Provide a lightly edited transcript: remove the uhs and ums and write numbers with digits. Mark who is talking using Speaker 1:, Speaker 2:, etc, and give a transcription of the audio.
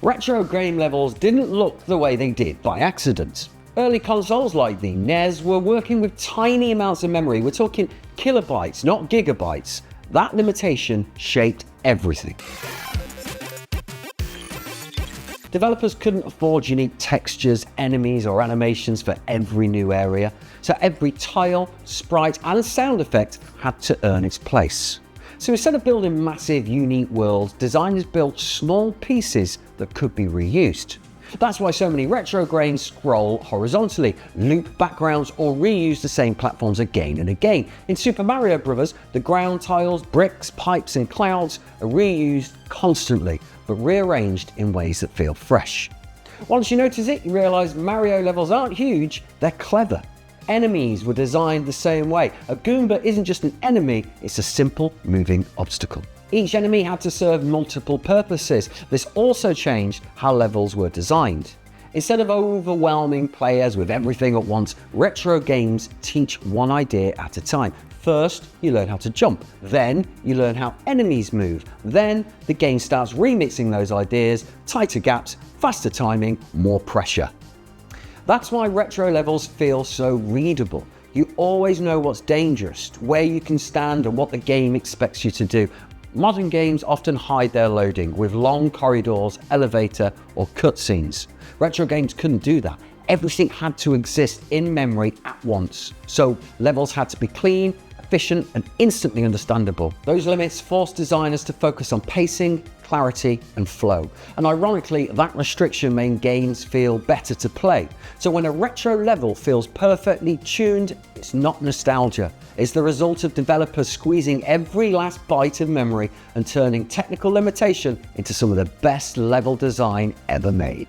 Speaker 1: Retro game levels didn't look the way they did by accident. Early consoles like the NES were working with tiny amounts of memory. We're talking kilobytes, not gigabytes. That limitation shaped everything. Developers couldn't afford unique textures, enemies, or animations for every new area, so every tile, sprite, and sound effect had to earn its place. So instead of building massive, unique worlds, designers built small pieces that could be reused. That's why so many retro games scroll horizontally, loop backgrounds, or reuse the same platforms again and again. In Super Mario Bros., the ground tiles, bricks, pipes, and clouds are reused constantly, but rearranged in ways that feel fresh. Once you notice it, you realise Mario levels aren't huge, they're clever. Enemies were designed the same way. A Goomba isn't just an enemy, it's a simple moving obstacle. Each enemy had to serve multiple purposes. This also changed how levels were designed. Instead of overwhelming players with everything at once, retro games teach one idea at a time. First, you learn how to jump. Then, you learn how enemies move. Then, the game starts remixing those ideas, tighter gaps, faster timing, more pressure. That's why retro levels feel so readable. You always know what's dangerous, where you can stand, and what the game expects you to do. Modern games often hide their loading with long corridors, elevator, or cutscenes. Retro games couldn't do that. Everything had to exist in memory at once. So levels had to be clean, efficient, and instantly understandable. Those limits forced designers to focus on pacing, clarity, and flow. And ironically, that restriction made games feel better to play. So when a retro level feels perfectly tuned, it's not nostalgia. It's the result of developers squeezing every last bite of memory and turning technical limitation into some of the best level design ever made.